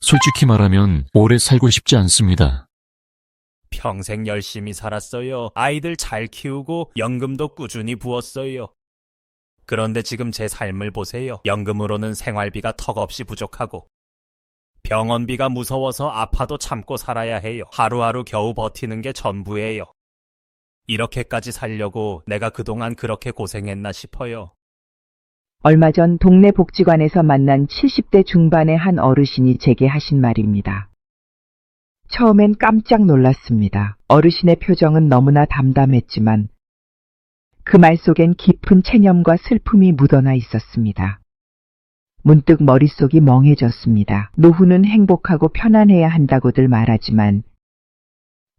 솔직히 말하면 오래 살고 싶지 않습니다. 평생 열심히 살았어요. 아이들 잘 키우고 연금도 꾸준히 부었어요. 그런데 지금 제 삶을 보세요. 연금으로는 생활비가 턱없이 부족하고 병원비가 무서워서 아파도 참고 살아야 해요. 하루하루 겨우 버티는 게 전부예요. 이렇게까지 살려고 내가 그동안 그렇게 고생했나 싶어요. 얼마 전 동네 복지관에서 만난 70대 중반의 한 어르신이 제게 하신 말입니다. 처음엔 깜짝 놀랐습니다. 어르신의 표정은 너무나 담담했지만 그 말 속엔 깊은 체념과 슬픔이 묻어나 있었습니다. 문득 머릿속이 멍해졌습니다. 노후는 행복하고 편안해야 한다고들 말하지만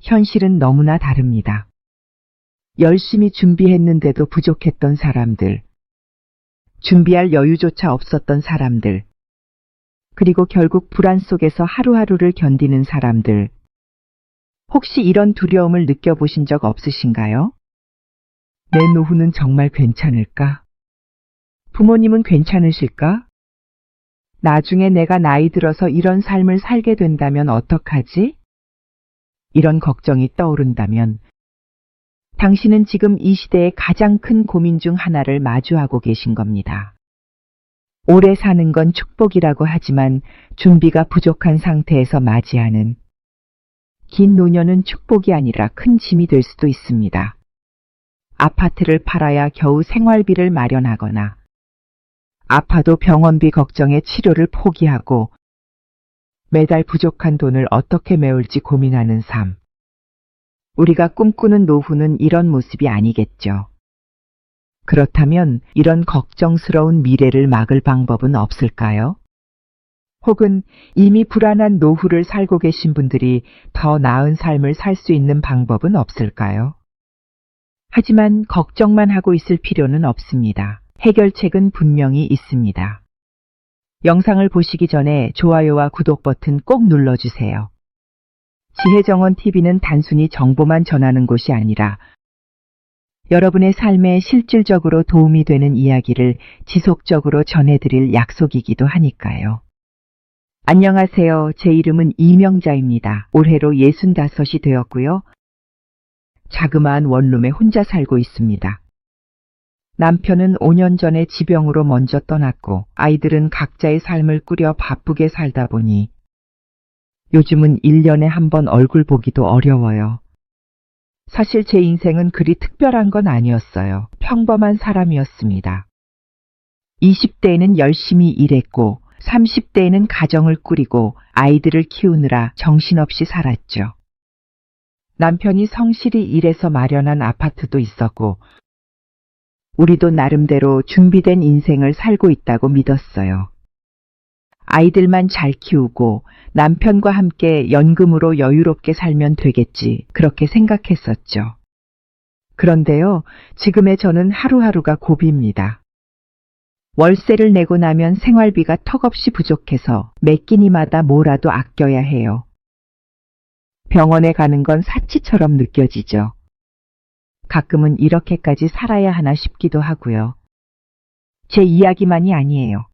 현실은 너무나 다릅니다. 열심히 준비했는데도 부족했던 사람들, 준비할 여유조차 없었던 사람들, 그리고 결국 불안 속에서 하루하루를 견디는 사람들. 혹시 이런 두려움을 느껴보신 적 없으신가요? 내 노후는 정말 괜찮을까? 부모님은 괜찮으실까? 나중에 내가 나이 들어서 이런 삶을 살게 된다면 어떡하지? 이런 걱정이 떠오른다면 당신은 지금 이 시대의 가장 큰 고민 중 하나를 마주하고 계신 겁니다. 오래 사는 건 축복이라고 하지만 준비가 부족한 상태에서 맞이하는 긴 노년은 축복이 아니라 큰 짐이 될 수도 있습니다. 아파트를 팔아야 겨우 생활비를 마련하거나 아파도 병원비 걱정에 치료를 포기하고 매달 부족한 돈을 어떻게 메울지 고민하는 삶. 우리가 꿈꾸는 노후는 이런 모습이 아니겠죠. 그렇다면 이런 걱정스러운 미래를 막을 방법은 없을까요? 혹은 이미 불안한 노후를 살고 계신 분들이 더 나은 삶을 살 수 있는 방법은 없을까요? 하지만 걱정만 하고 있을 필요는 없습니다. 해결책은 분명히 있습니다. 영상을 보시기 전에 좋아요와 구독 버튼 꼭 눌러주세요. 지혜정원TV는 단순히 정보만 전하는 곳이 아니라 여러분의 삶에 실질적으로 도움이 되는 이야기를 지속적으로 전해드릴 약속이기도 하니까요. 안녕하세요. 제 이름은 이명자입니다. 올해로 65이 되었고요. 자그마한 원룸에 혼자 살고 있습니다. 남편은 5년 전에 지병으로 먼저 떠났고 아이들은 각자의 삶을 꾸려 바쁘게 살다 보니 요즘은 1년에 한 번 얼굴 보기도 어려워요. 사실 제 인생은 그리 특별한 건 아니었어요. 평범한 사람이었습니다. 20대에는 열심히 일했고 30대에는 가정을 꾸리고 아이들을 키우느라 정신없이 살았죠. 남편이 성실히 일해서 마련한 아파트도 있었고 우리도 나름대로 준비된 인생을 살고 있다고 믿었어요. 아이들만 잘 키우고 남편과 함께 연금으로 여유롭게 살면 되겠지, 그렇게 생각했었죠. 그런데요, 지금의 저는 하루하루가 고비입니다. 월세를 내고 나면 생활비가 턱없이 부족해서 매 끼니마다 뭐라도 아껴야 해요. 병원에 가는 건 사치처럼 느껴지죠. 가끔은 이렇게까지 살아야 하나 싶기도 하고요. 제 이야기만이 아니에요.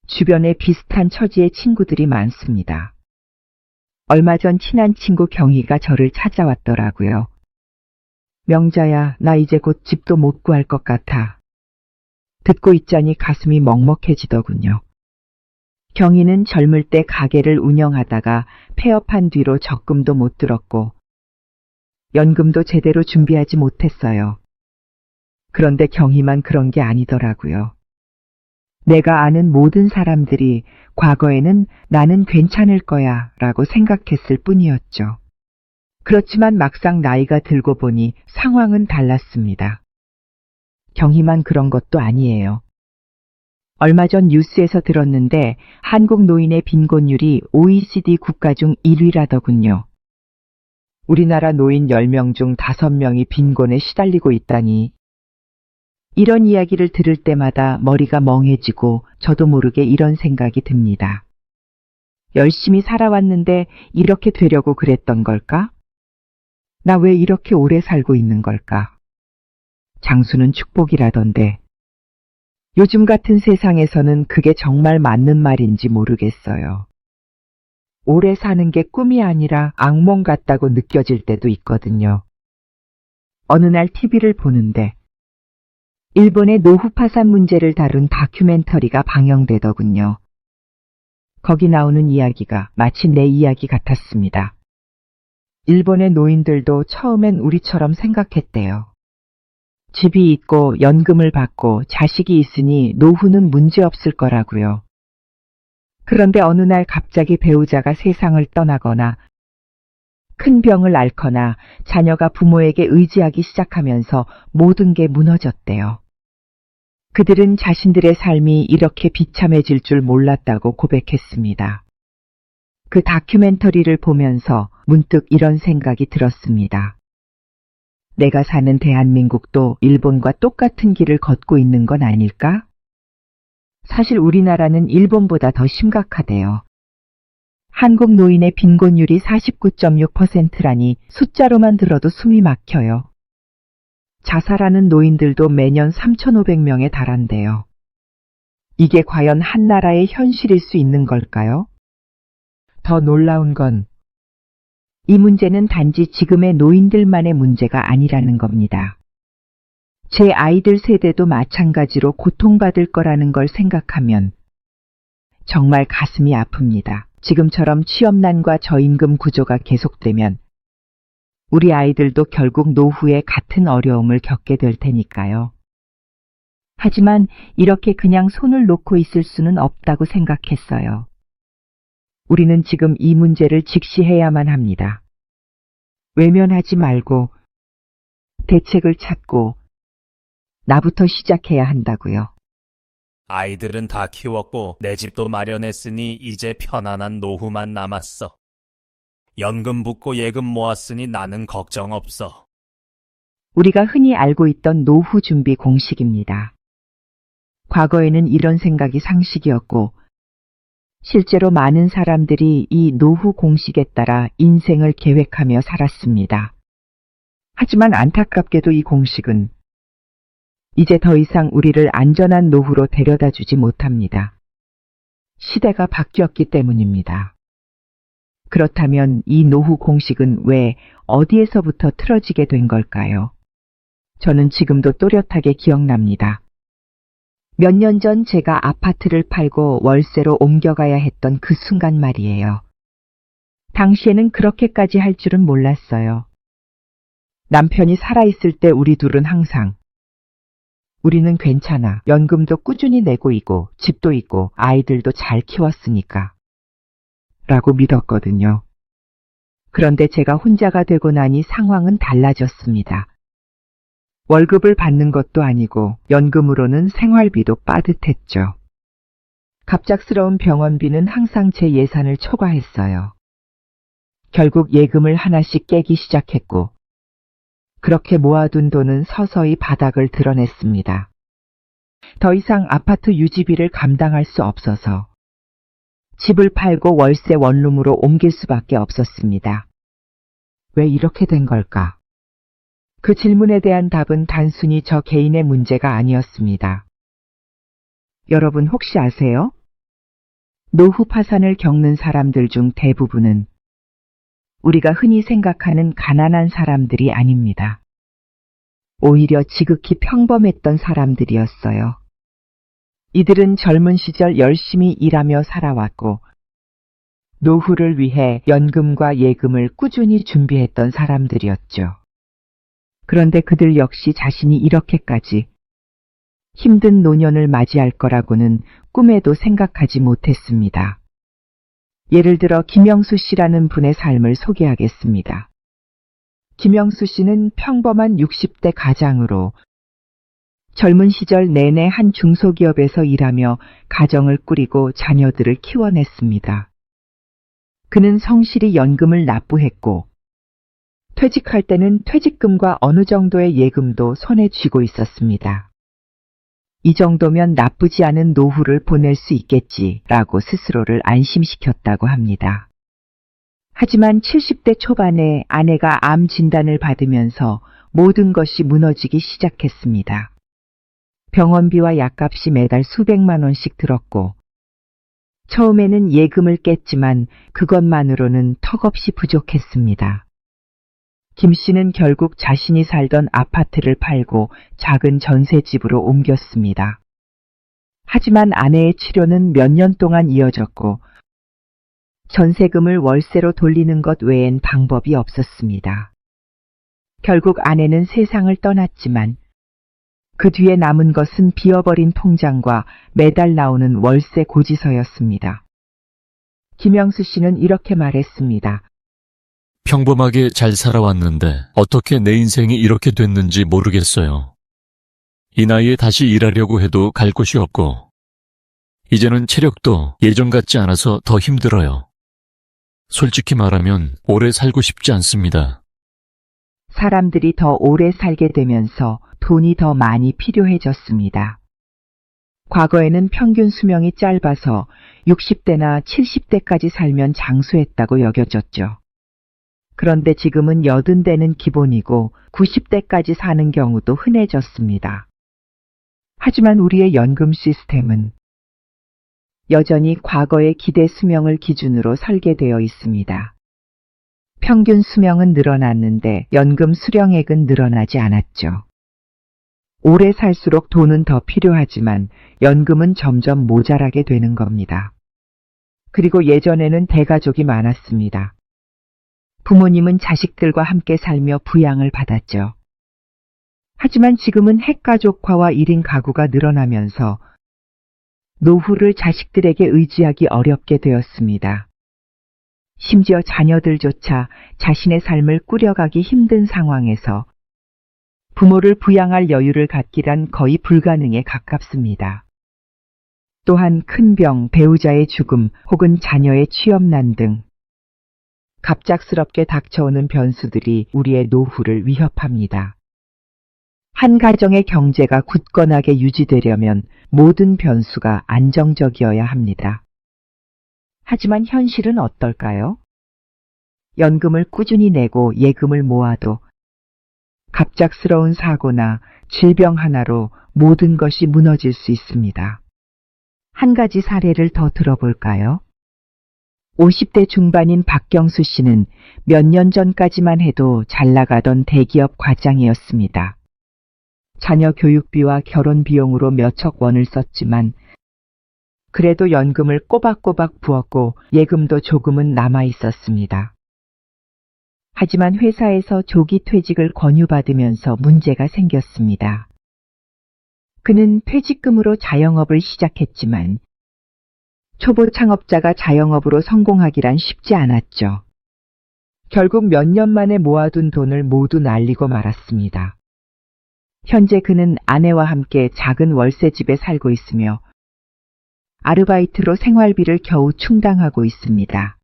주변에 비슷한 처지의 친구들이 많습니다. 얼마 전 친한 친구 경희가 저를 찾아왔더라고요. 명자야, 나 이제 곧 집도 못 구할 것 같아. 듣고 있자니 가슴이 먹먹해지더군요. 경희는 젊을 때 가게를 운영하다가 폐업한 뒤로 적금도 못 들었고 연금도 제대로 준비하지 못했어요. 그런데 경희만 그런 게 아니더라고요. 내가 아는 모든 사람들이 과거에는 나는 괜찮을 거야 라고 생각했을 뿐이었죠. 그렇지만 막상 나이가 들고 보니 상황은 달랐습니다. 경희만 그런 것도 아니에요. 얼마 전 뉴스에서 들었는데 한국 노인의 빈곤율이 OECD 국가 중 1위라더군요. 우리나라 노인 10명 중 5명이 빈곤에 시달리고 있다니. 이런 이야기를 들을 때마다 머리가 멍해지고 저도 모르게 이런 생각이 듭니다. 열심히 살아왔는데 이렇게 되려고 그랬던 걸까? 나 왜 이렇게 오래 살고 있는 걸까? 장수는 축복이라던데. 요즘 같은 세상에서는 그게 정말 맞는 말인지 모르겠어요. 오래 사는 게 꿈이 아니라 악몽 같다고 느껴질 때도 있거든요. 어느 날 TV를 보는데 일본의 노후 파산 문제를 다룬 다큐멘터리가 방영되더군요. 거기 나오는 이야기가 마치 내 이야기 같았습니다. 일본의 노인들도 처음엔 우리처럼 생각했대요. 집이 있고 연금을 받고 자식이 있으니 노후는 문제없을 거라고요. 그런데 어느 날 갑자기 배우자가 세상을 떠나거나 큰 병을 앓거나 자녀가 부모에게 의지하기 시작하면서 모든 게 무너졌대요. 그들은 자신들의 삶이 이렇게 비참해질 줄 몰랐다고 고백했습니다. 그 다큐멘터리를 보면서 문득 이런 생각이 들었습니다. 내가 사는 대한민국도 일본과 똑같은 길을 걷고 있는 건 아닐까? 사실 우리나라는 일본보다 더 심각하대요. 한국 노인의 빈곤율이 49.6%라니 숫자로만 들어도 숨이 막혀요. 자살하는 노인들도 매년 3,500명에 달한대요. 이게 과연 한 나라의 현실일 수 있는 걸까요? 더 놀라운 건 이 문제는 단지 지금의 노인들만의 문제가 아니라는 겁니다. 제 아이들 세대도 마찬가지로 고통받을 거라는 걸 생각하면 정말 가슴이 아픕니다. 지금처럼 취업난과 저임금 구조가 계속되면 우리 아이들도 결국 노후에 같은 어려움을 겪게 될 테니까요. 하지만 이렇게 그냥 손을 놓고 있을 수는 없다고 생각했어요. 우리는 지금 이 문제를 직시해야만 합니다. 외면하지 말고 대책을 찾고 나부터 시작해야 한다고요. 아이들은 다 키웠고 내 집도 마련했으니 이제 편안한 노후만 남았어. 연금 붓고 예금 모았으니 나는 걱정 없어. 우리가 흔히 알고 있던 노후 준비 공식입니다. 과거에는 이런 생각이 상식이었고 실제로 많은 사람들이 이 노후 공식에 따라 인생을 계획하며 살았습니다. 하지만 안타깝게도 이 공식은 이제 더 이상 우리를 안전한 노후로 데려다 주지 못합니다. 시대가 바뀌었기 때문입니다. 그렇다면 이 노후 공식은 왜 어디에서부터 틀어지게 된 걸까요? 저는 지금도 또렷하게 기억납니다. 몇 년 전 제가 아파트를 팔고 월세로 옮겨가야 했던 그 순간 말이에요. 당시에는 그렇게까지 할 줄은 몰랐어요. 남편이 살아있을 때 우리 둘은 항상 우리는 괜찮아. 연금도 꾸준히 내고 있고 집도 있고 아이들도 잘 키웠으니까 라고 믿었거든요. 그런데 제가 혼자가 되고 나니 상황은 달라졌습니다. 월급을 받는 것도 아니고 연금으로는 생활비도 빠듯했죠. 갑작스러운 병원비는 항상 제 예산을 초과했어요. 결국 예금을 하나씩 깨기 시작했고 그렇게 모아둔 돈은 서서히 바닥을 드러냈습니다. 더 이상 아파트 유지비를 감당할 수 없어서 집을 팔고 월세 원룸으로 옮길 수밖에 없었습니다. 왜 이렇게 된 걸까? 그 질문에 대한 답은 단순히 저 개인의 문제가 아니었습니다. 여러분 혹시 아세요? 노후 파산을 겪는 사람들 중 대부분은 우리가 흔히 생각하는 가난한 사람들이 아닙니다. 오히려 지극히 평범했던 사람들이었어요. 이들은 젊은 시절 열심히 일하며 살아왔고 노후를 위해 연금과 예금을 꾸준히 준비했던 사람들이었죠. 그런데 그들 역시 자신이 이렇게까지 힘든 노년을 맞이할 거라고는 꿈에도 생각하지 못했습니다. 예를 들어 김영수 씨라는 분의 삶을 소개하겠습니다. 김영수 씨는 평범한 60대 가장으로 젊은 시절 내내 한 중소기업에서 일하며 가정을 꾸리고 자녀들을 키워냈습니다. 그는 성실히 연금을 납부했고 퇴직할 때는 퇴직금과 어느 정도의 예금도 손에 쥐고 있었습니다. 이 정도면 나쁘지 않은 노후를 보낼 수 있겠지라고 스스로를 안심시켰다고 합니다. 하지만 70대 초반에 아내가 암 진단을 받으면서 모든 것이 무너지기 시작했습니다. 병원비와 약값이 매달 수백만 원씩 들었고 처음에는 예금을 깼지만 그것만으로는 턱없이 부족했습니다. 김 씨는 결국 자신이 살던 아파트를 팔고 작은 전셋집으로 옮겼습니다. 하지만 아내의 치료는 몇 년 동안 이어졌고 전세금을 월세로 돌리는 것 외엔 방법이 없었습니다. 결국 아내는 세상을 떠났지만 그 뒤에 남은 것은 비어버린 통장과 매달 나오는 월세 고지서였습니다. 김영수 씨는 이렇게 말했습니다. 평범하게 잘 살아왔는데 어떻게 내 인생이 이렇게 됐는지 모르겠어요. 이 나이에 다시 일하려고 해도 갈 곳이 없고 이제는 체력도 예전 같지 않아서 더 힘들어요. 솔직히 말하면 오래 살고 싶지 않습니다. 사람들이 더 오래 살게 되면서 돈이 더 많이 필요해졌습니다. 과거에는 평균 수명이 짧아서 60대나 70대까지 살면 장수했다고 여겨졌죠. 그런데 지금은 80대는 기본이고 90대까지 사는 경우도 흔해졌습니다. 하지만 우리의 연금 시스템은 여전히 과거의 기대 수명을 기준으로 설계되어 있습니다. 평균 수명은 늘어났는데 연금 수령액은 늘어나지 않았죠. 오래 살수록 돈은 더 필요하지만 연금은 점점 모자라게 되는 겁니다. 그리고 예전에는 대가족이 많았습니다. 부모님은 자식들과 함께 살며 부양을 받았죠. 하지만 지금은 핵가족화와 1인 가구가 늘어나면서 노후를 자식들에게 의지하기 어렵게 되었습니다. 심지어 자녀들조차 자신의 삶을 꾸려가기 힘든 상황에서 부모를 부양할 여유를 갖기란 거의 불가능에 가깝습니다. 또한 큰 병, 배우자의 죽음 혹은 자녀의 취업난 등 갑작스럽게 닥쳐오는 변수들이 우리의 노후를 위협합니다. 한 가정의 경제가 굳건하게 유지되려면 모든 변수가 안정적이어야 합니다. 하지만 현실은 어떨까요? 연금을 꾸준히 내고 예금을 모아도 갑작스러운 사고나 질병 하나로 모든 것이 무너질 수 있습니다. 한 가지 사례를 더 들어볼까요? 50대 중반인 박경수 씨는 몇 년 전까지만 해도 잘 나가던 대기업 과장이었습니다. 자녀 교육비와 결혼 비용으로 몇억 원을 썼지만 그래도 연금을 꼬박꼬박 부었고 예금도 조금은 남아 있었습니다. 하지만 회사에서 조기 퇴직을 권유받으면서 문제가 생겼습니다. 그는 퇴직금으로 자영업을 시작했지만 초보 창업자가 자영업으로 성공하기란 쉽지 않았죠. 결국 몇 년 만에 모아둔 돈을 모두 날리고 말았습니다. 현재 그는 아내와 함께 작은 월세집에 살고 있으며 아르바이트로 생활비를 겨우 충당하고 있습니다.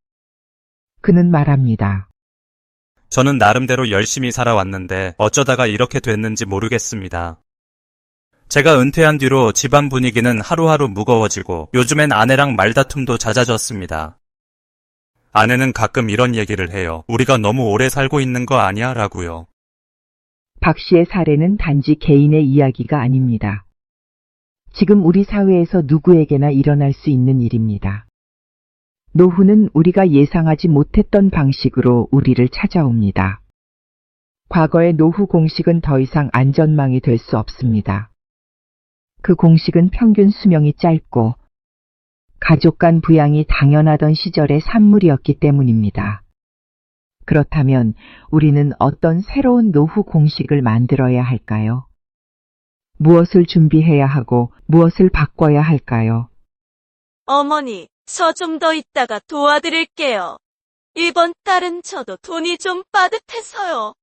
그는 말합니다. 저는 나름대로 열심히 살아왔는데 어쩌다가 이렇게 됐는지 모르겠습니다. 제가 은퇴한 뒤로 집안 분위기는 하루하루 무거워지고 요즘엔 아내랑 말다툼도 잦아졌습니다. 아내는 가끔 이런 얘기를 해요. 우리가 너무 오래 살고 있는 거 아니야? 라고요. 박 씨의 사례는 단지 개인의 이야기가 아닙니다. 지금 우리 사회에서 누구에게나 일어날 수 있는 일입니다. 노후는 우리가 예상하지 못했던 방식으로 우리를 찾아옵니다. 과거의 노후 공식은 더 이상 안전망이 될 수 없습니다. 그 공식은 평균 수명이 짧고 가족 간 부양이 당연하던 시절의 산물이었기 때문입니다. 그렇다면 우리는 어떤 새로운 노후 공식을 만들어야 할까요? 무엇을 준비해야 하고 무엇을 바꿔야 할까요? 어머니, 저 좀 더 있다가 도와드릴게요. 이번 달은 저도 돈이 좀 빠듯해서요.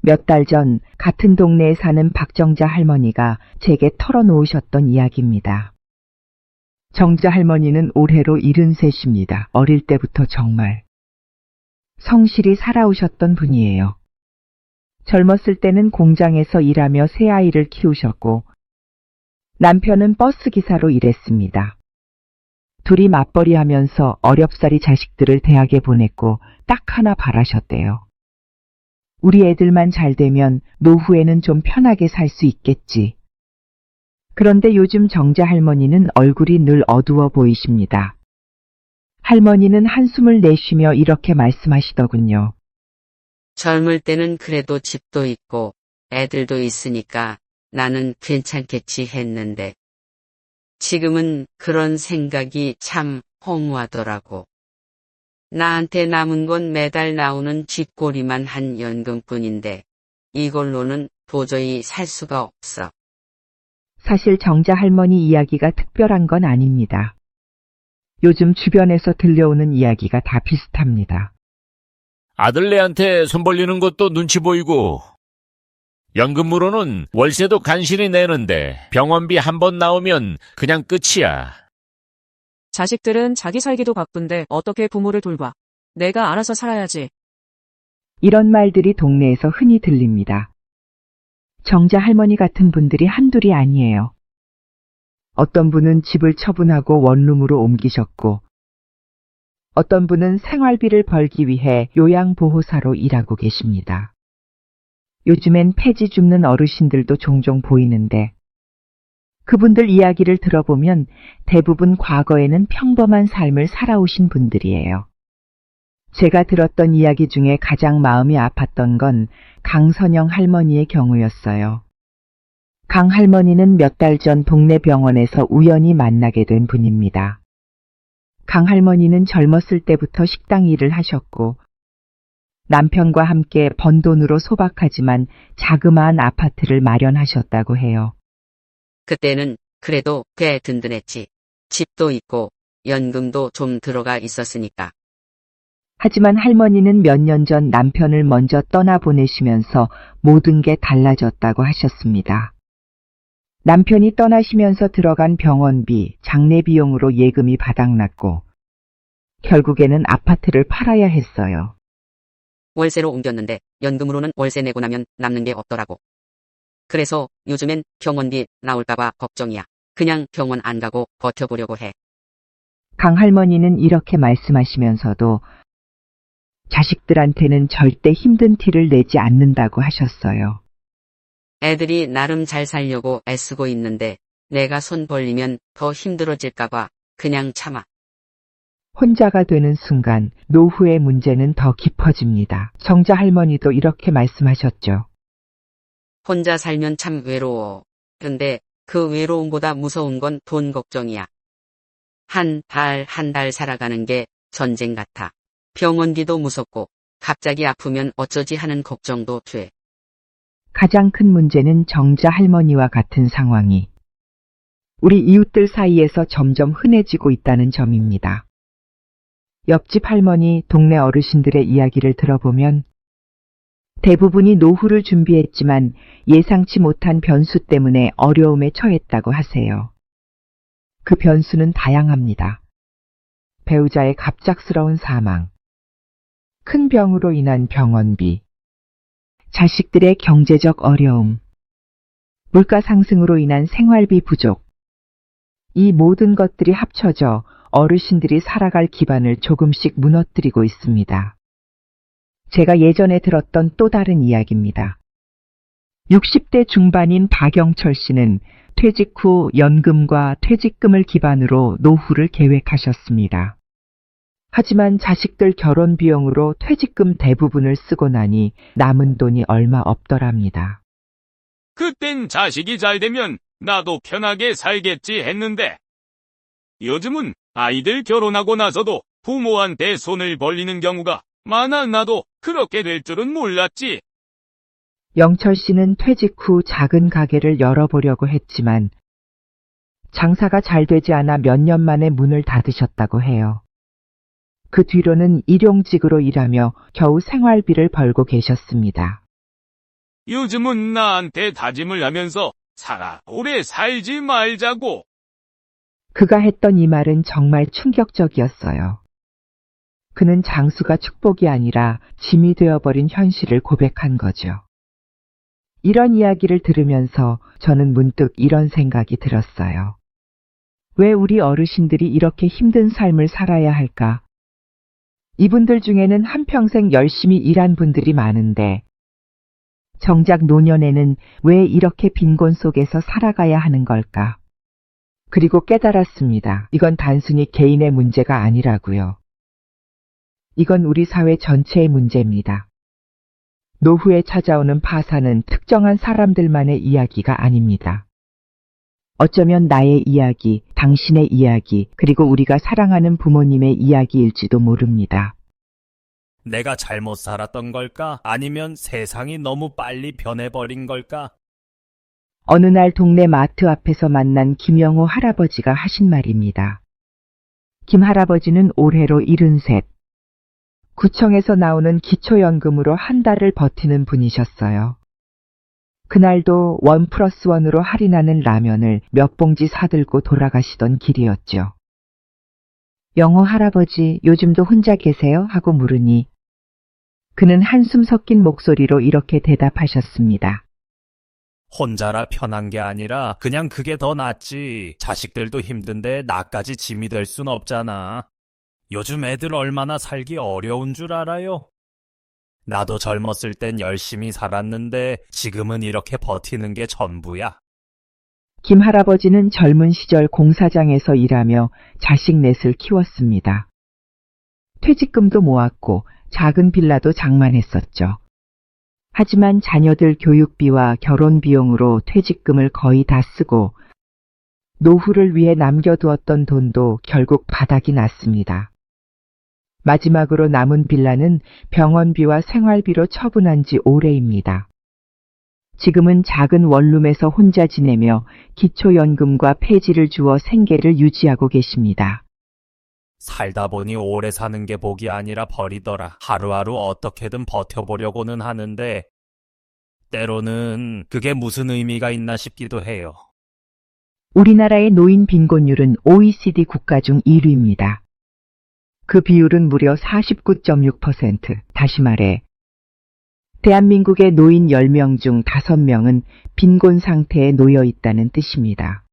몇 달 전 같은 동네에 사는 박정자 할머니가 제게 털어놓으셨던 이야기입니다. 정자 할머니는 올해로 73입니다. 어릴 때부터 정말 성실히 살아오셨던 분이에요. 젊었을 때는 공장에서 일하며 세 아이를 키우셨고 남편은 버스 기사로 일했습니다. 둘이 맞벌이 하면서 어렵사리 자식들을 대학에 보냈고 딱 하나 바라셨대요. 우리 애들만 잘 되면 노후에는 좀 편하게 살 수 있겠지. 그런데 요즘 정자 할머니는 얼굴이 늘 어두워 보이십니다. 할머니는 한숨을 내쉬며 이렇게 말씀하시더군요. 젊을 때는 그래도 집도 있고 애들도 있으니까 나는 괜찮겠지 했는데 지금은 그런 생각이 참 허무하더라고. 나한테 남은 건 매달 나오는 쥐꼬리만 한 연금뿐인데 이걸로는 도저히 살 수가 없어. 사실 정자 할머니 이야기가 특별한 건 아닙니다. 요즘 주변에서 들려오는 이야기가 다 비슷합니다. 아들네한테 손 벌리는 것도 눈치 보이고, 연금으로는 월세도 간신히 내는데 병원비 한 번 나오면 그냥 끝이야. 자식들은 자기 살기도 바쁜데 어떻게 부모를 돌봐. 내가 알아서 살아야지. 이런 말들이 동네에서 흔히 들립니다. 정자 할머니 같은 분들이 한둘이 아니에요. 어떤 분은 집을 처분하고 원룸으로 옮기셨고, 어떤 분은 생활비를 벌기 위해 요양보호사로 일하고 계십니다. 요즘엔 폐지 줍는 어르신들도 종종 보이는데, 그분들 이야기를 들어보면 대부분 과거에는 평범한 삶을 살아오신 분들이에요. 제가 들었던 이야기 중에 가장 마음이 아팠던 건 강선영 할머니의 경우였어요. 강 할머니는 몇 달 전 동네 병원에서 우연히 만나게 된 분입니다. 강 할머니는 젊었을 때부터 식당 일을 하셨고 남편과 함께 번 돈으로 소박하지만 자그마한 아파트를 마련하셨다고 해요. 그때는 그래도 꽤 든든했지. 집도 있고 연금도 좀 들어가 있었으니까. 하지만 할머니는 몇 년 전 남편을 먼저 떠나보내시면서 모든 게 달라졌다고 하셨습니다. 남편이 떠나시면서 들어간 병원비, 장례 비용으로 예금이 바닥났고 결국에는 아파트를 팔아야 했어요. 월세로 옮겼는데 연금으로는 월세 내고 나면 남는 게 없더라고. 그래서 요즘엔 병원비 나올까봐 걱정이야. 그냥 병원 안 가고 버텨보려고 해. 강 할머니는 이렇게 말씀하시면서도 자식들한테는 절대 힘든 티를 내지 않는다고 하셨어요. 애들이 나름 잘 살려고 애쓰고 있는데 내가 손 벌리면 더 힘들어질까봐 그냥 참아. 혼자가 되는 순간 노후의 문제는 더 깊어집니다. 정자 할머니도 이렇게 말씀하셨죠. 혼자 살면 참 외로워. 근데 그 외로움보다 무서운 건 돈 걱정이야. 한 달 살아가는 게 전쟁 같아. 병원비도 무섭고 갑자기 아프면 어쩌지 하는 걱정도 돼. 가장 큰 문제는 정자 할머니와 같은 상황이 우리 이웃들 사이에서 점점 흔해지고 있다는 점입니다. 옆집 할머니, 동네 어르신들의 이야기를 들어보면 대부분이 노후를 준비했지만 예상치 못한 변수 때문에 어려움에 처했다고 하세요. 그 변수는 다양합니다. 배우자의 갑작스러운 사망, 큰 병으로 인한 병원비, 자식들의 경제적 어려움, 물가 상승으로 인한 생활비 부족, 이 모든 것들이 합쳐져 어르신들이 살아갈 기반을 조금씩 무너뜨리고 있습니다. 제가 예전에 들었던 또 다른 이야기입니다. 60대 중반인 박영철 씨는 퇴직 후 연금과 퇴직금을 기반으로 노후를 계획하셨습니다. 하지만 자식들 결혼 비용으로 퇴직금 대부분을 쓰고 나니 남은 돈이 얼마 없더랍니다. 그땐 자식이 잘 되면 나도 편하게 살겠지 했는데 요즘은 아이들 결혼하고 나서도 부모한테 손을 벌리는 경우가 많아. 나도 그렇게 될 줄은 몰랐지. 영철 씨는 퇴직 후 작은 가게를 열어보려고 했지만 장사가 잘 되지 않아 몇 년 만에 문을 닫으셨다고 해요. 그 뒤로는 일용직으로 일하며 겨우 생활비를 벌고 계셨습니다. 요즘은 나한테 다짐을 하면서 오래 살지 말자고. 그가 했던 이 말은 정말 충격적이었어요. 그는 장수가 축복이 아니라 짐이 되어버린 현실을 고백한 거죠. 이런 이야기를 들으면서 저는 문득 이런 생각이 들었어요. 왜 우리 어르신들이 이렇게 힘든 삶을 살아야 할까? 이분들 중에는 한평생 열심히 일한 분들이 많은데 정작 노년에는 왜 이렇게 빈곤 속에서 살아가야 하는 걸까? 그리고 깨달았습니다. 이건 단순히 개인의 문제가 아니라고요. 이건 우리 사회 전체의 문제입니다. 노후에 찾아오는 파산은 특정한 사람들만의 이야기가 아닙니다. 어쩌면 나의 이야기, 당신의 이야기, 그리고 우리가 사랑하는 부모님의 이야기일지도 모릅니다. 내가 잘못 살았던 걸까? 아니면 세상이 너무 빨리 변해버린 걸까? 어느 날 동네 마트 앞에서 만난 김영호 할아버지가 하신 말입니다. 김 할아버지는 올해로 73. 구청에서 나오는 기초연금으로 한 달을 버티는 분이셨어요. 그날도 1+1으로 할인하는 라면을 몇 봉지 사들고 돌아가시던 길이었죠. 영호 할아버지, 요즘도 혼자 계세요? 하고 물으니 그는 한숨 섞인 목소리로 이렇게 대답하셨습니다. 혼자라 편한 게 아니라 그냥 그게 더 낫지. 자식들도 힘든데 나까지 짐이 될 순 없잖아. 요즘 애들 얼마나 살기 어려운 줄 알아요? 나도 젊었을 땐 열심히 살았는데 지금은 이렇게 버티는 게 전부야. 김 할아버지는 젊은 시절 공사장에서 일하며 자식 넷을 키웠습니다. 퇴직금도 모았고 작은 빌라도 장만했었죠. 하지만 자녀들 교육비와 결혼 비용으로 퇴직금을 거의 다 쓰고 노후를 위해 남겨두었던 돈도 결국 바닥이 났습니다. 마지막으로 남은 빌라는 병원비와 생활비로 처분한 지 오래입니다. 지금은 작은 원룸에서 혼자 지내며 기초연금과 폐지를 주어 생계를 유지하고 계십니다. 살다 보니 오래 사는 게 복이 아니라 벌이더라. 하루하루 어떻게든 버텨보려고는 하는데 때로는 그게 무슨 의미가 있나 싶기도 해요. 우리나라의 노인 빈곤율은 OECD 국가 중 1위입니다. 그 비율은 무려 49.6%. 다시 말해 대한민국의 노인 10명 중 5명은 빈곤 상태에 놓여 있다는 뜻입니다.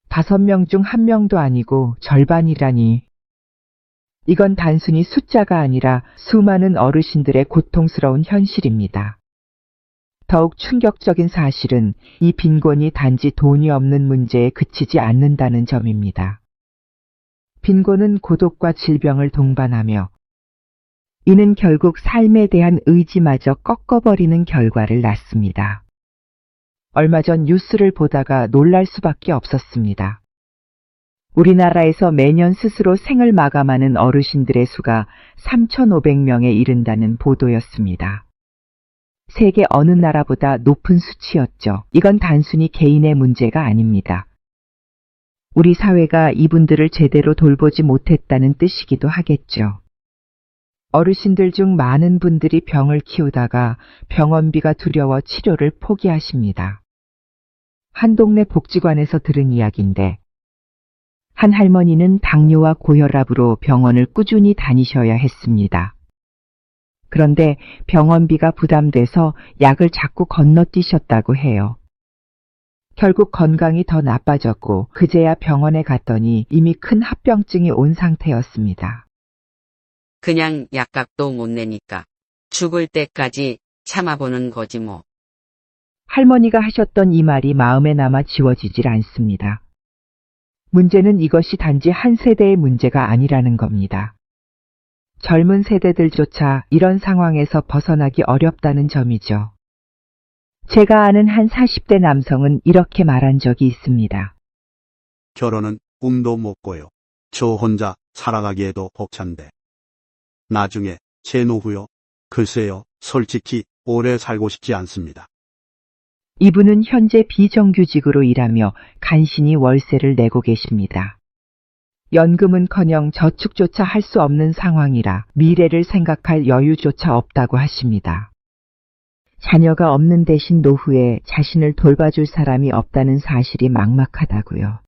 5명 중 1명도 아니고 절반이라니. 이건 단순히 숫자가 아니라 수많은 어르신들의 고통스러운 현실입니다. 더욱 충격적인 사실은 이 빈곤이 단지 돈이 없는 문제에 그치지 않는다는 점입니다. 빈곤은 고독과 질병을 동반하며 이는 결국 삶에 대한 의지마저 꺾어버리는 결과를 낳습니다. 얼마 전 뉴스를 보다가 놀랄 수밖에 없었습니다. 우리나라에서 매년 스스로 생을 마감하는 어르신들의 수가 3,500명에 이른다는 보도였습니다. 세계 어느 나라보다 높은 수치였죠. 이건 단순히 개인의 문제가 아닙니다. 우리 사회가 이분들을 제대로 돌보지 못했다는 뜻이기도 하겠죠. 어르신들 중 많은 분들이 병을 키우다가 병원비가 두려워 치료를 포기하십니다. 한 동네 복지관에서 들은 이야기인데 한 할머니는 당뇨와 고혈압으로 병원을 꾸준히 다니셔야 했습니다. 그런데 병원비가 부담돼서 약을 자꾸 건너뛰셨다고 해요. 결국 건강이 더 나빠졌고 그제야 병원에 갔더니 이미 큰 합병증이 온 상태였습니다. 그냥 약값도 못 내니까 죽을 때까지 참아보는 거지 뭐. 할머니가 하셨던 이 말이 마음에 남아 지워지질 않습니다. 문제는 이것이 단지 한 세대의 문제가 아니라는 겁니다. 젊은 세대들조차 이런 상황에서 벗어나기 어렵다는 점이죠. 제가 아는 한 40대 남성은 이렇게 말한 적이 있습니다. 결혼은 꿈도 못 꿔요. 저 혼자 살아가기에도 벅찬데. 나중에 제 노후요? 글쎄요, 솔직히 오래 살고 싶지 않습니다. 이분은 현재 비정규직으로 일하며 간신히 월세를 내고 계십니다. 연금은커녕 저축조차 할 수 없는 상황이라 미래를 생각할 여유조차 없다고 하십니다. 자녀가 없는 대신 노후에 자신을 돌봐줄 사람이 없다는 사실이 막막하다고요.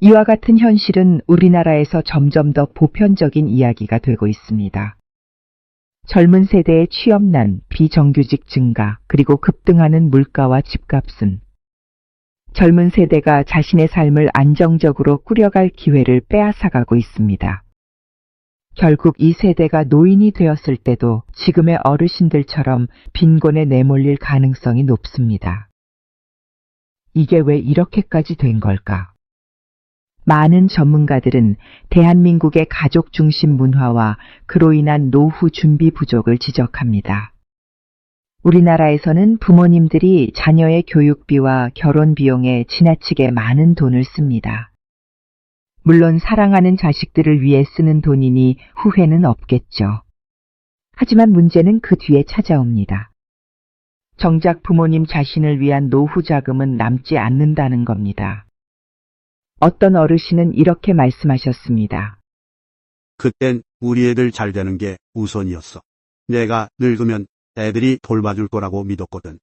이와 같은 현실은 우리나라에서 점점 더 보편적인 이야기가 되고 있습니다. 젊은 세대의 취업난, 비정규직 증가, 그리고 급등하는 물가와 집값은 젊은 세대가 자신의 삶을 안정적으로 꾸려갈 기회를 빼앗아가고 있습니다. 결국 이 세대가 노인이 되었을 때도 지금의 어르신들처럼 빈곤에 내몰릴 가능성이 높습니다. 이게 왜 이렇게까지 된 걸까? 많은 전문가들은 대한민국의 가족 중심 문화와 그로 인한 노후 준비 부족을 지적합니다. 우리나라에서는 부모님들이 자녀의 교육비와 결혼 비용에 지나치게 많은 돈을 씁니다. 물론 사랑하는 자식들을 위해 쓰는 돈이니 후회는 없겠죠. 하지만 문제는 그 뒤에 찾아옵니다. 정작 부모님 자신을 위한 노후 자금은 남지 않는다는 겁니다. 어떤 어르신은 이렇게 말씀하셨습니다. 그땐 우리 애들 잘 되는 게 우선이었어. 내가 늙으면 애들이 돌봐줄 거라고 믿었거든.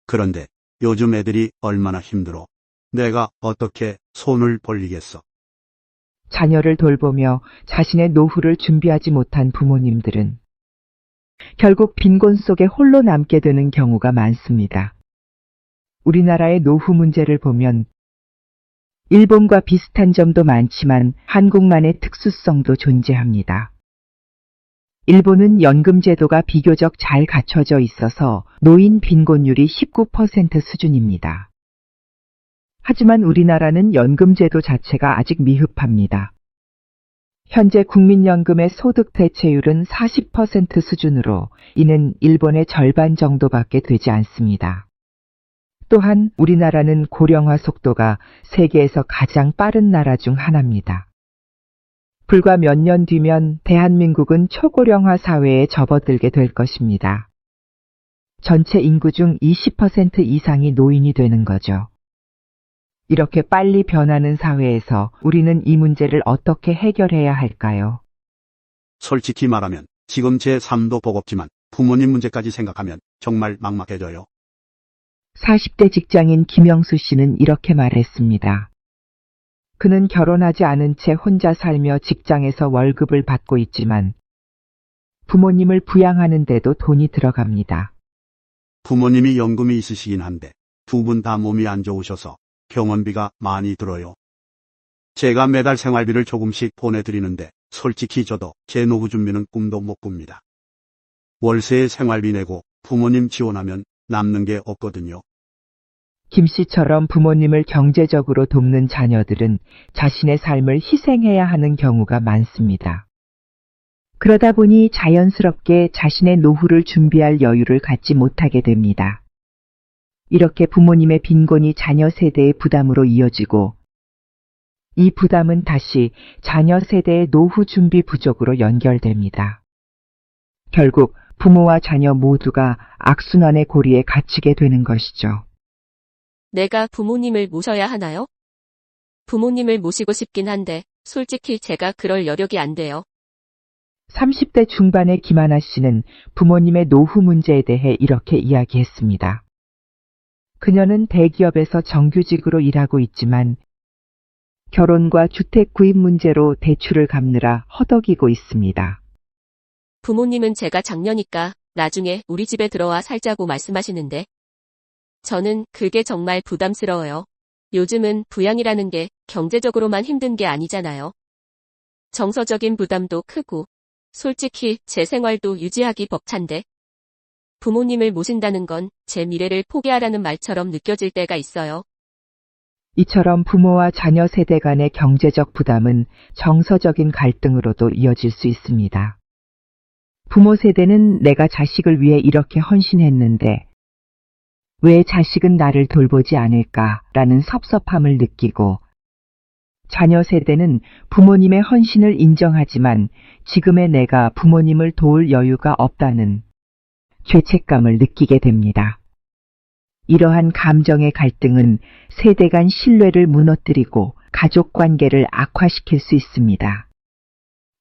그런데 요즘 애들이 얼마나 힘들어. 내가 어떻게 손을 벌리겠어. 자녀를 돌보며 자신의 노후를 준비하지 못한 부모님들은 결국 빈곤 속에 홀로 남게 되는 경우가 많습니다. 우리나라의 노후 문제를 보면 일본과 비슷한 점도 많지만 한국만의 특수성도 존재합니다. 일본은 연금 제도가 비교적 잘 갖춰져 있어서 노인 빈곤율이 19% 수준입니다. 하지만 우리나라는 연금 제도 자체가 아직 미흡합니다. 현재 국민연금의 소득 대체율은 40% 수준으로 이는 일본의 절반 정도밖에 되지 않습니다. 또한 우리나라는 고령화 속도가 세계에서 가장 빠른 나라 중 하나입니다. 불과 몇 년 뒤면 대한민국은 초고령화 사회에 접어들게 될 것입니다. 전체 인구 중 20% 이상이 노인이 되는 거죠. 이렇게 빨리 변하는 사회에서 우리는 이 문제를 어떻게 해결해야 할까요? 솔직히 말하면 지금 제 삶도 버겁지만 부모님 문제까지 생각하면 정말 막막해져요. 40대 직장인 김영수 씨는 이렇게 말했습니다. 그는 결혼하지 않은 채 혼자 살며 직장에서 월급을 받고 있지만 부모님을 부양하는데도 돈이 들어갑니다. 부모님이 연금이 있으시긴 한데 두 분 다 몸이 안 좋으셔서 병원비가 많이 들어요. 제가 매달 생활비를 조금씩 보내드리는데 솔직히 저도 제 노후 준비는 꿈도 못 꿉니다. 월세에 생활비 내고 부모님 지원하면 남는 게 없거든요. 김 씨처럼 부모님을 경제적으로 돕는 자녀들은 자신의 삶을 희생해야 하는 경우가 많습니다. 그러다 보니 자연스럽게 자신의 노후를 준비할 여유를 갖지 못하게 됩니다. 이렇게 부모님의 빈곤이 자녀 세대의 부담으로 이어지고 이 부담은 다시 자녀 세대의 노후 준비 부족으로 연결됩니다. 결국 부모와 자녀 모두가 악순환의 고리에 갇히게 되는 것이죠. 내가 부모님을 모셔야 하나요? 부모님을 모시고 싶긴 한데 솔직히 제가 그럴 여력이 안 돼요. 30대 중반의 김하나 씨는 부모님의 노후 문제에 대해 이렇게 이야기했습니다. 그녀는 대기업에서 정규직으로 일하고 있지만 결혼과 주택 구입 문제로 대출을 갚느라 허덕이고 있습니다. 부모님은 제가 장녀니까 나중에 우리 집에 들어와 살자고 말씀하시는데 저는 그게 정말 부담스러워요. 요즘은 부양이라는 게 경제적으로만 힘든 게 아니잖아요. 정서적인 부담도 크고 솔직히 제 생활도 유지하기 벅찬데 부모님을 모신다는 건 제 미래를 포기하라는 말처럼 느껴질 때가 있어요. 이처럼 부모와 자녀 세대 간의 경제적 부담은 정서적인 갈등으로도 이어질 수 있습니다. 부모 세대는 내가 자식을 위해 이렇게 헌신했는데 왜 자식은 나를 돌보지 않을까라는 섭섭함을 느끼고 자녀 세대는 부모님의 헌신을 인정하지만 지금의 내가 부모님을 도울 여유가 없다는 죄책감을 느끼게 됩니다. 이러한 감정의 갈등은 세대 간 신뢰를 무너뜨리고 가족 관계를 악화시킬 수 있습니다.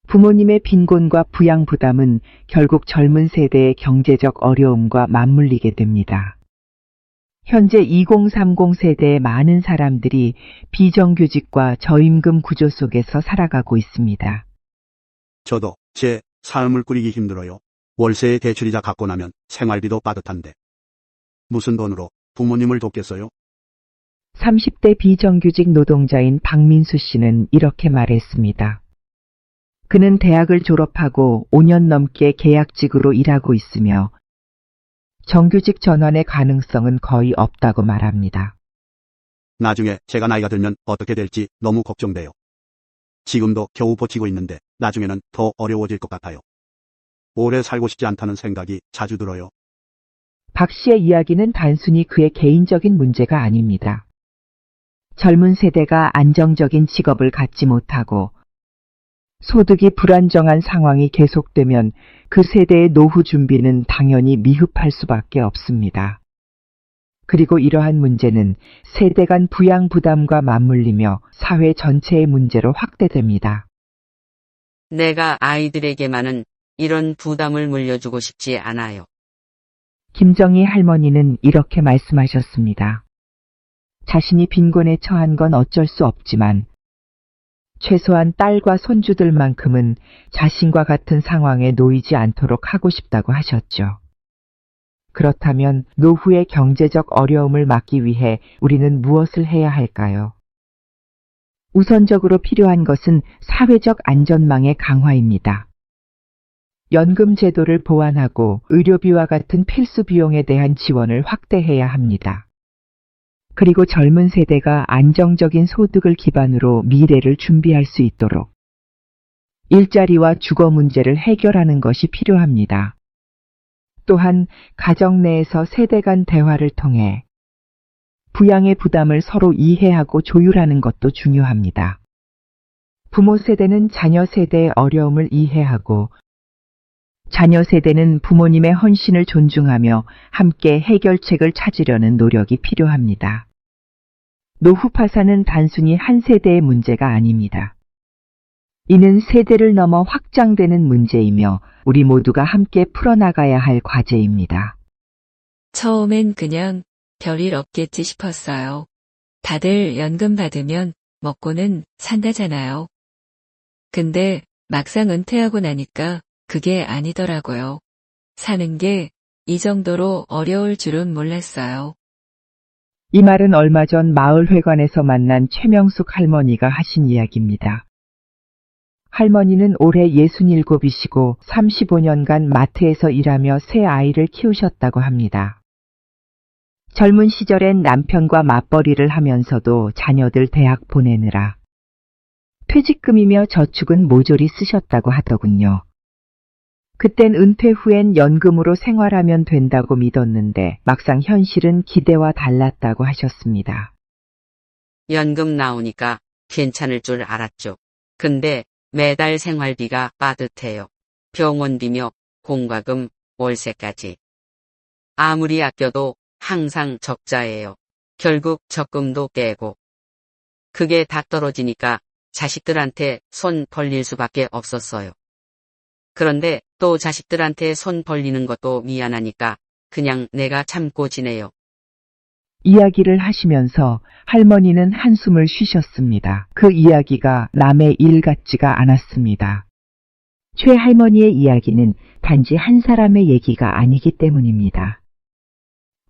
부모님의 빈곤과 부양 부담은 결국 젊은 세대의 경제적 어려움과 맞물리게 됩니다. 현재 2030 세대의 많은 사람들이 비정규직과 저임금 구조 속에서 살아가고 있습니다. 저도 제 삶을 꾸리기 힘들어요. 월세에 대출이자 갚고 나면 생활비도 빠듯한데 무슨 돈으로 부모님을 돕겠어요? 30대 비정규직 노동자인 박민수 씨는 이렇게 말했습니다. 그는 대학을 졸업하고 5년 넘게 계약직으로 일하고 있으며 정규직 전환의 가능성은 거의 없다고 말합니다. 나중에 제가 나이가 들면 어떻게 될지 너무 걱정돼요. 지금도 겨우 버티고 있는데 나중에는 더 어려워질 것 같아요. 오래 살고 싶지 않다는 생각이 자주 들어요. 박 씨의 이야기는 단순히 그의 개인적인 문제가 아닙니다. 젊은 세대가 안정적인 직업을 갖지 못하고 소득이 불안정한 상황이 계속되면 그 세대의 노후 준비는 당연히 미흡할 수밖에 없습니다. 그리고 이러한 문제는 세대 간 부양 부담과 맞물리며 사회 전체의 문제로 확대됩니다. 내가 아이들에게만은 이런 부담을 물려주고 싶지 않아요. 김정희 할머니는 이렇게 말씀하셨습니다. 자신이 빈곤에 처한 건 어쩔 수 없지만 최소한 딸과 손주들만큼은 자신과 같은 상황에 놓이지 않도록 하고 싶다고 하셨죠. 그렇다면 노후의 경제적 어려움을 막기 위해 우리는 무엇을 해야 할까요? 우선적으로 필요한 것은 사회적 안전망의 강화입니다. 연금 제도를 보완하고 의료비와 같은 필수 비용에 대한 지원을 확대해야 합니다. 그리고 젊은 세대가 안정적인 소득을 기반으로 미래를 준비할 수 있도록 일자리와 주거 문제를 해결하는 것이 필요합니다. 또한 가정 내에서 세대 간 대화를 통해 부양의 부담을 서로 이해하고 조율하는 것도 중요합니다. 부모 세대는 자녀 세대의 어려움을 이해하고 자녀 세대는 부모님의 헌신을 존중하며 함께 해결책을 찾으려는 노력이 필요합니다. 노후 파산은 단순히 한 세대의 문제가 아닙니다. 이는 세대를 넘어 확장되는 문제이며 우리 모두가 함께 풀어나가야 할 과제입니다. 처음엔 그냥 별일 없겠지 싶었어요. 다들 연금 받으면 먹고는 산다잖아요. 근데 막상 은퇴하고 나니까 그게 아니더라고요. 사는 게 이 정도로 어려울 줄은 몰랐어요. 이 말은 얼마 전 마을회관에서 만난 최명숙 할머니가 하신 이야기입니다. 할머니는 올해 67이시고 35년간 마트에서 일하며 세 아이를 키우셨다고 합니다. 젊은 시절엔 남편과 맞벌이를 하면서도 자녀들 대학 보내느라 퇴직금이며 저축은 모조리 쓰셨다고 하더군요. 그땐 은퇴 후엔 연금으로 생활하면 된다고 믿었는데 막상 현실은 기대와 달랐다고 하셨습니다. 연금 나오니까 괜찮을 줄 알았죠. 근데 매달 생활비가 빠듯해요. 병원비며 공과금, 월세까지. 아무리 아껴도 항상 적자예요. 결국 적금도 깨고. 그게 다 떨어지니까 자식들한테 손 벌릴 수밖에 없었어요. 그런데 또 자식들한테 손 벌리는 것도 미안하니까 그냥 내가 참고 지내요. 이야기를 하시면서 할머니는 한숨을 쉬셨습니다. 그 이야기가 남의 일 같지가 않았습니다. 최 할머니의 이야기는 단지 한 사람의 얘기가 아니기 때문입니다.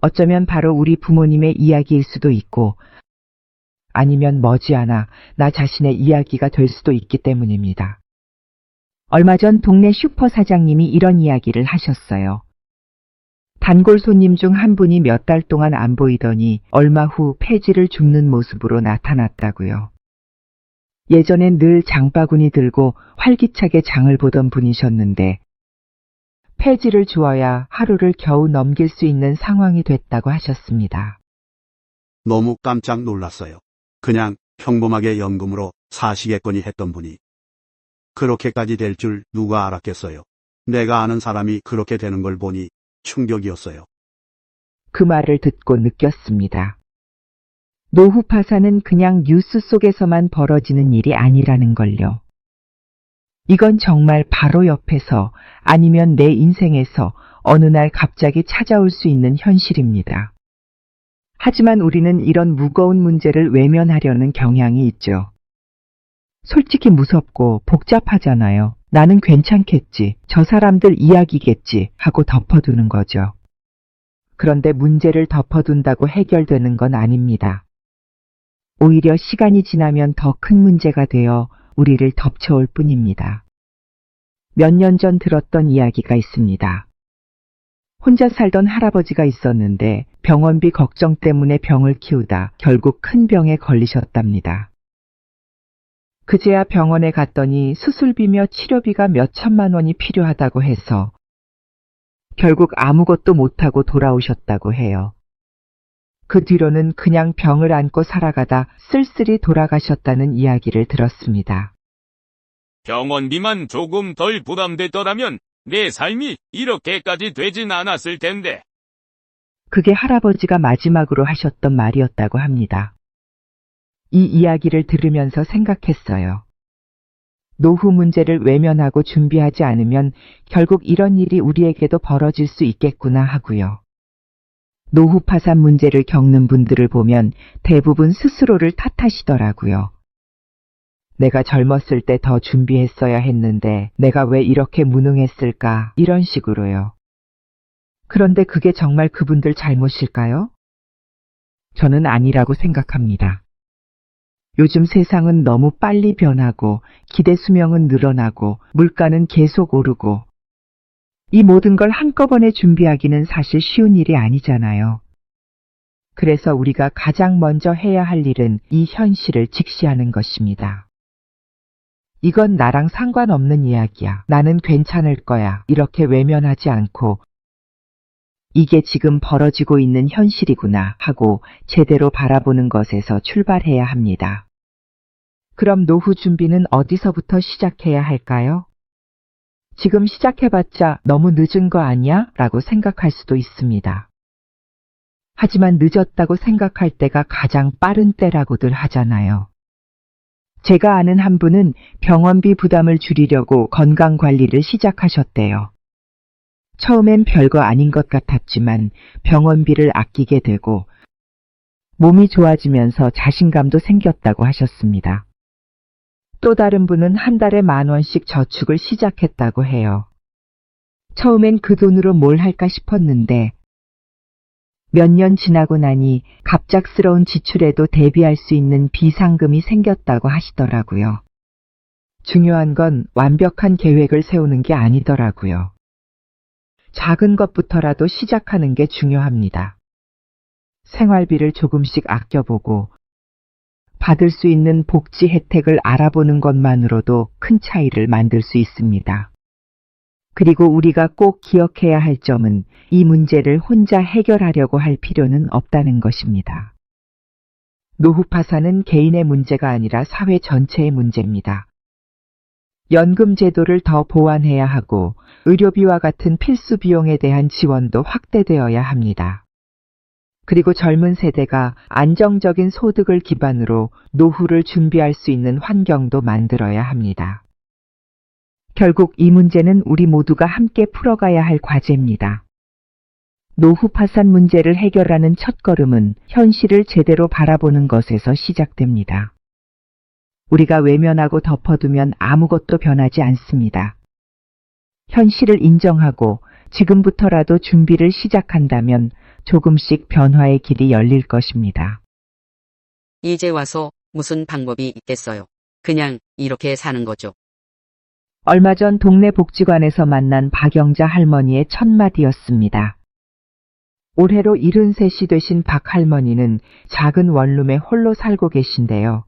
어쩌면 바로 우리 부모님의 이야기일 수도 있고 아니면 머지않아 나 자신의 이야기가 될 수도 있기 때문입니다. 얼마 전 동네 슈퍼 사장님이 이런 이야기를 하셨어요. 단골 손님 중 한 분이 몇 달 동안 안 보이더니 얼마 후 폐지를 줍는 모습으로 나타났다고요. 예전엔 늘 장바구니 들고 활기차게 장을 보던 분이셨는데 폐지를 주어야 하루를 겨우 넘길 수 있는 상황이 됐다고 하셨습니다. 너무 깜짝 놀랐어요. 그냥 평범하게 연금으로 사시겠거니 했던 분이 그렇게까지 될 줄 누가 알았겠어요. 내가 아는 사람이 그렇게 되는 걸 보니 충격이었어요. 그 말을 듣고 느꼈습니다. 노후 파산은 그냥 뉴스 속에서만 벌어지는 일이 아니라는 걸요. 이건 정말 바로 옆에서 아니면 내 인생에서 어느 날 갑자기 찾아올 수 있는 현실입니다. 하지만 우리는 이런 무거운 문제를 외면하려는 경향이 있죠. 솔직히 무섭고 복잡하잖아요. 나는 괜찮겠지, 저 사람들 이야기겠지 하고 덮어두는 거죠. 그런데 문제를 덮어둔다고 해결되는 건 아닙니다. 오히려 시간이 지나면 더 큰 문제가 되어 우리를 덮쳐올 뿐입니다. 몇 년 전 들었던 이야기가 있습니다. 혼자 살던 할아버지가 있었는데 병원비 걱정 때문에 병을 키우다 결국 큰 병에 걸리셨답니다. 그제야 병원에 갔더니 수술비며 치료비가 몇 천만 원이 필요하다고 해서 결국 아무것도 못하고 돌아오셨다고 해요. 그 뒤로는 그냥 병을 안고 살아가다 쓸쓸히 돌아가셨다는 이야기를 들었습니다. 병원비만 조금 덜 부담됐더라면 내 삶이 이렇게까지 되진 않았을 텐데. 그게 할아버지가 마지막으로 하셨던 말이었다고 합니다. 이 이야기를 들으면서 생각했어요. 노후 문제를 외면하고 준비하지 않으면 결국 이런 일이 우리에게도 벌어질 수 있겠구나 하고요. 노후 파산 문제를 겪는 분들을 보면 대부분 스스로를 탓하시더라고요. 내가 젊었을 때 더 준비했어야 했는데 내가 왜 이렇게 무능했을까 이런 식으로요. 그런데 그게 정말 그분들 잘못일까요? 저는 아니라고 생각합니다. 요즘 세상은 너무 빨리 변하고 기대 수명은 늘어나고 물가는 계속 오르고 이 모든 걸 한꺼번에 준비하기는 사실 쉬운 일이 아니잖아요. 그래서 우리가 가장 먼저 해야 할 일은 이 현실을 직시하는 것입니다. 이건 나랑 상관없는 이야기야. 나는 괜찮을 거야. 이렇게 외면하지 않고 이게 지금 벌어지고 있는 현실이구나 하고 제대로 바라보는 것에서 출발해야 합니다. 그럼 노후 준비는 어디서부터 시작해야 할까요? 지금 시작해봤자 너무 늦은 거 아니야? 라고 생각할 수도 있습니다. 하지만 늦었다고 생각할 때가 가장 빠른 때라고들 하잖아요. 제가 아는 한 분은 병원비 부담을 줄이려고 건강관리를 시작하셨대요. 처음엔 별거 아닌 것 같았지만 병원비를 아끼게 되고 몸이 좋아지면서 자신감도 생겼다고 하셨습니다. 또 다른 분은 한 달에 10,000원씩 저축을 시작했다고 해요. 처음엔 그 돈으로 뭘 할까 싶었는데 몇 년 지나고 나니 갑작스러운 지출에도 대비할 수 있는 비상금이 생겼다고 하시더라고요. 중요한 건 완벽한 계획을 세우는 게 아니더라고요. 작은 것부터라도 시작하는 게 중요합니다. 생활비를 조금씩 아껴보고 받을 수 있는 복지 혜택을 알아보는 것만으로도 큰 차이를 만들 수 있습니다. 그리고 우리가 꼭 기억해야 할 점은 이 문제를 혼자 해결하려고 할 필요는 없다는 것입니다. 노후 파산은 개인의 문제가 아니라 사회 전체의 문제입니다. 연금 제도를 더 보완해야 하고 의료비와 같은 필수 비용에 대한 지원도 확대되어야 합니다. 그리고 젊은 세대가 안정적인 소득을 기반으로 노후를 준비할 수 있는 환경도 만들어야 합니다. 결국 이 문제는 우리 모두가 함께 풀어가야 할 과제입니다. 노후 파산 문제를 해결하는 첫걸음은 현실을 제대로 바라보는 것에서 시작됩니다. 우리가 외면하고 덮어두면 아무것도 변하지 않습니다. 현실을 인정하고 지금부터라도 준비를 시작한다면 조금씩 변화의 길이 열릴 것입니다. 이제 와서 무슨 방법이 있겠어요. 그냥 이렇게 사는 거죠. 얼마 전 동네 복지관에서 만난 박영자 할머니의 첫마디였습니다. 올해로 73이 되신 박 할머니는 작은 원룸에 홀로 살고 계신데요.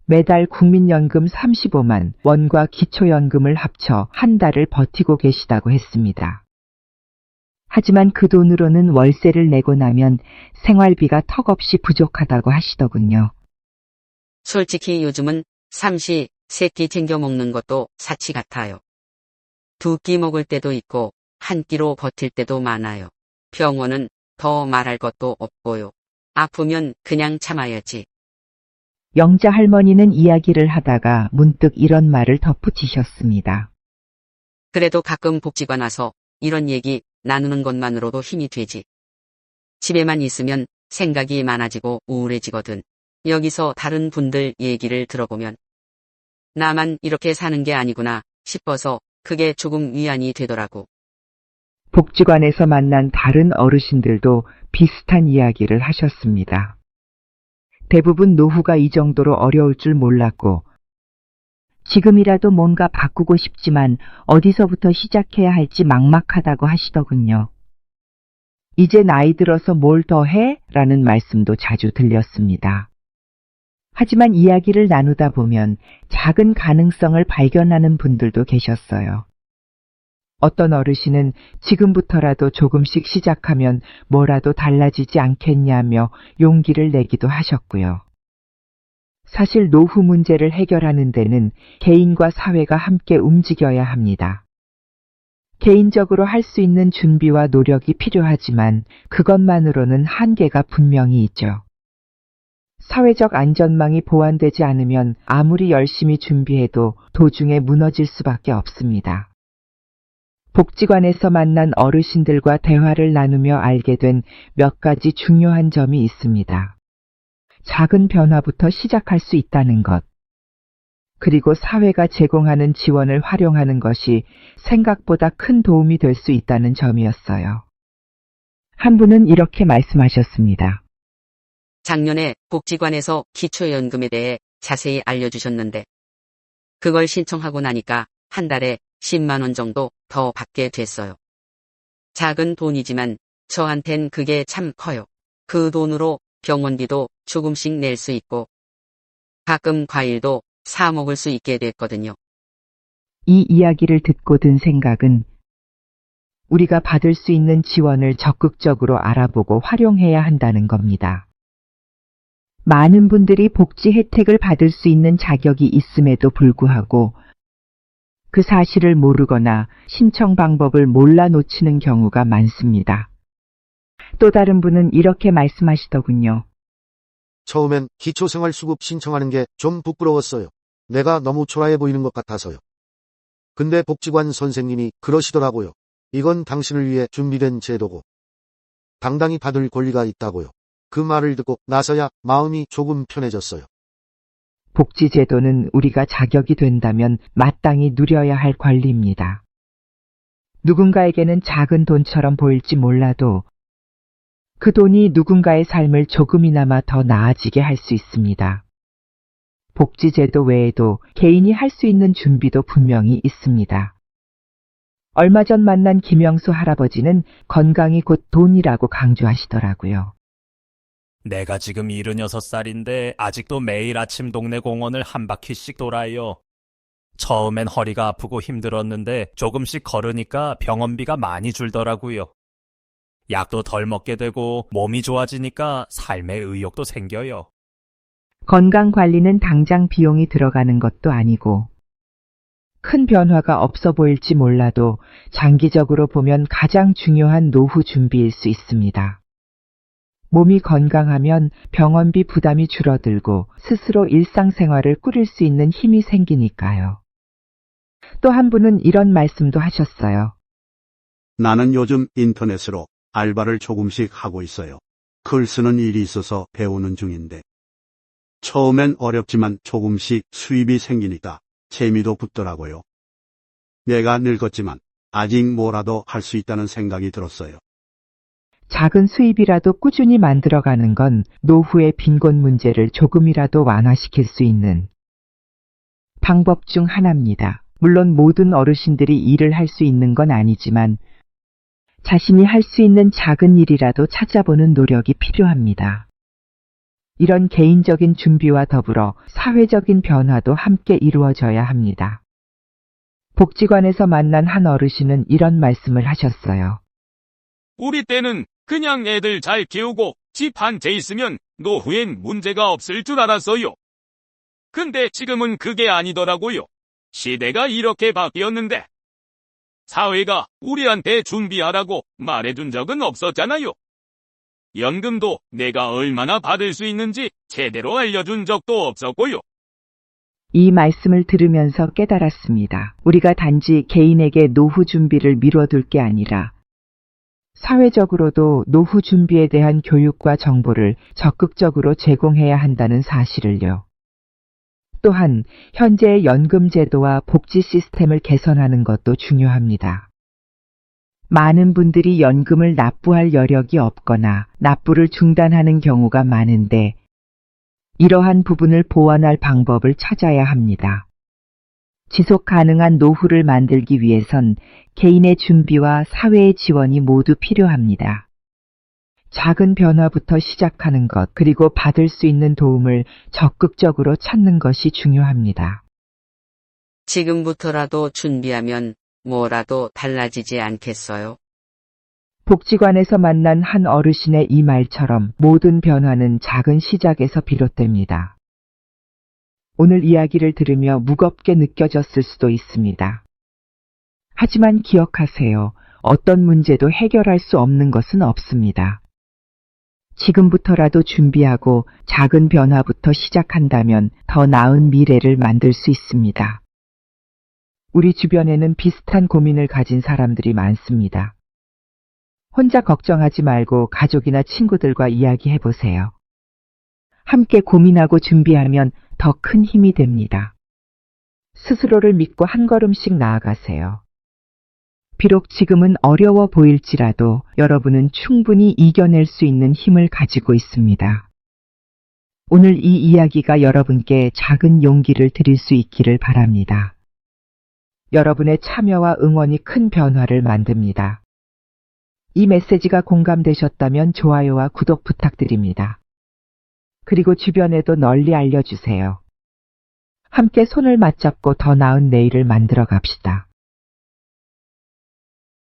매달 국민연금 35만 원과 기초연금을 합쳐 한 달을 버티고 계시다고 했습니다. 하지만 그 돈으로는 월세를 내고 나면 생활비가 턱없이 부족하다고 하시더군요. 솔직히 요즘은 삼시 세끼 챙겨 먹는 것도 사치 같아요. 2끼 먹을 때도 있고 한 끼로 버틸 때도 많아요. 병원은 더 말할 것도 없고요. 아프면 그냥 참아야지. 영자 할머니는 이야기를 하다가 문득 이런 말을 덧붙이셨습니다. 그래도 가끔 복지관 와서 이런 얘기 나누는 것만으로도 힘이 되지. 집에만 있으면 생각이 많아지고 우울해지거든. 여기서 다른 분들 얘기를 들어보면 나만 이렇게 사는 게 아니구나 싶어서 그게 조금 위안이 되더라고. 복지관에서 만난 다른 어르신들도 비슷한 이야기를 하셨습니다. 대부분 노후가 이 정도로 어려울 줄 몰랐고 지금이라도 뭔가 바꾸고 싶지만 어디서부터 시작해야 할지 막막하다고 하시더군요. 이제 나이 들어서 뭘 더 해? 라는 말씀도 자주 들렸습니다. 하지만 이야기를 나누다 보면 작은 가능성을 발견하는 분들도 계셨어요. 어떤 어르신은 지금부터라도 조금씩 시작하면 뭐라도 달라지지 않겠냐며 용기를 내기도 하셨고요. 사실 노후 문제를 해결하는 데는 개인과 사회가 함께 움직여야 합니다. 개인적으로 할 수 있는 준비와 노력이 필요하지만 그것만으로는 한계가 분명히 있죠. 사회적 안전망이 보완되지 않으면 아무리 열심히 준비해도 도중에 무너질 수밖에 없습니다. 복지관에서 만난 어르신들과 대화를 나누며 알게 된 몇 가지 중요한 점이 있습니다. 작은 변화부터 시작할 수 있다는 것. 그리고 사회가 제공하는 지원을 활용하는 것이 생각보다 큰 도움이 될 수 있다는 점이었어요. 한 분은 이렇게 말씀하셨습니다. 작년에 복지관에서 기초연금에 대해 자세히 알려주셨는데 그걸 신청하고 나니까 한 달에 10만 원 정도 더 받게 됐어요. 작은 돈이지만 저한텐 그게 참 커요. 그 돈으로 병원비도 조금씩 낼 수 있고 가끔 과일도 사 먹을 수 있게 됐거든요. 이 이야기를 듣고 든 생각은 우리가 받을 수 있는 지원을 적극적으로 알아보고 활용해야 한다는 겁니다. 많은 분들이 복지 혜택을 받을 수 있는 자격이 있음에도 불구하고 그 사실을 모르거나 신청 방법을 몰라 놓치는 경우가 많습니다. 또 다른 분은 이렇게 말씀하시더군요. 처음엔 기초생활수급 신청하는 게 좀 부끄러웠어요. 내가 너무 초라해 보이는 것 같아서요. 근데 복지관 선생님이 그러시더라고요. 이건 당신을 위해 준비된 제도고 당당히 받을 권리가 있다고요. 그 말을 듣고 나서야 마음이 조금 편해졌어요. 복지제도는 우리가 자격이 된다면 마땅히 누려야 할 권리입니다. 누군가에게는 작은 돈처럼 보일지 몰라도 그 돈이 누군가의 삶을 조금이나마 더 나아지게 할 수 있습니다. 복지제도 외에도 개인이 할 수 있는 준비도 분명히 있습니다. 얼마 전 만난 김영수 할아버지는 건강이 곧 돈이라고 강조하시더라고요. 내가 지금 76살인데 아직도 매일 아침 동네 공원을 한 바퀴씩 돌아요. 처음엔 허리가 아프고 힘들었는데 조금씩 걸으니까 병원비가 많이 줄더라고요. 약도 덜 먹게 되고 몸이 좋아지니까 삶의 의욕도 생겨요. 건강관리는 당장 비용이 들어가는 것도 아니고 큰 변화가 없어 보일지 몰라도 장기적으로 보면 가장 중요한 노후 준비일 수 있습니다. 몸이 건강하면 병원비 부담이 줄어들고 스스로 일상생활을 꾸릴 수 있는 힘이 생기니까요. 또 한 분은 이런 말씀도 하셨어요. 나는 요즘 인터넷으로 알바를 조금씩 하고 있어요. 글 쓰는 일이 있어서 배우는 중인데 처음엔 어렵지만 조금씩 수입이 생기니까 재미도 붙더라고요. 내가 늙었지만 아직 뭐라도 할 수 있다는 생각이 들었어요. 작은 수입이라도 꾸준히 만들어가는 건 노후의 빈곤 문제를 조금이라도 완화시킬 수 있는 방법 중 하나입니다. 물론 모든 어르신들이 일을 할 수 있는 건 아니지만 자신이 할 수 있는 작은 일이라도 찾아보는 노력이 필요합니다. 이런 개인적인 준비와 더불어 사회적인 변화도 함께 이루어져야 합니다. 복지관에서 만난 한 어르신은 이런 말씀을 하셨어요. 우리 때는 그냥 애들 잘 키우고 집 한 채 있으면 노후엔 문제가 없을 줄 알았어요. 근데 지금은 그게 아니더라고요. 시대가 이렇게 바뀌었는데 사회가 우리한테 준비하라고 말해준 적은 없었잖아요. 연금도 내가 얼마나 받을 수 있는지 제대로 알려준 적도 없었고요. 이 말씀을 들으면서 깨달았습니다. 우리가 단지 개인에게 노후 준비를 미뤄둘 게 아니라 사회적으로도 노후 준비에 대한 교육과 정보를 적극적으로 제공해야 한다는 사실을요. 또한 현재의 연금 제도와 복지 시스템을 개선하는 것도 중요합니다. 많은 분들이 연금을 납부할 여력이 없거나 납부를 중단하는 경우가 많은데 이러한 부분을 보완할 방법을 찾아야 합니다. 지속 가능한 노후를 만들기 위해선 개인의 준비와 사회의 지원이 모두 필요합니다. 작은 변화부터 시작하는 것, 그리고 받을 수 있는 도움을 적극적으로 찾는 것이 중요합니다. 지금부터라도 준비하면 뭐라도 달라지지 않겠어요? 복지관에서 만난 한 어르신의 이 말처럼 모든 변화는 작은 시작에서 비롯됩니다. 오늘 이야기를 들으며 무겁게 느껴졌을 수도 있습니다. 하지만 기억하세요. 어떤 문제도 해결할 수 없는 것은 없습니다. 지금부터라도 준비하고 작은 변화부터 시작한다면 더 나은 미래를 만들 수 있습니다. 우리 주변에는 비슷한 고민을 가진 사람들이 많습니다. 혼자 걱정하지 말고 가족이나 친구들과 이야기해 보세요. 함께 고민하고 준비하면 더 큰 힘이 됩니다. 스스로를 믿고 한 걸음씩 나아가세요. 비록 지금은 어려워 보일지라도 여러분은 충분히 이겨낼 수 있는 힘을 가지고 있습니다. 오늘 이 이야기가 여러분께 작은 용기를 드릴 수 있기를 바랍니다. 여러분의 참여와 응원이 큰 변화를 만듭니다. 이 메시지가 공감되셨다면 좋아요와 구독 부탁드립니다. 그리고 주변에도 널리 알려주세요. 함께 손을 맞잡고 더 나은 내일을 만들어 갑시다.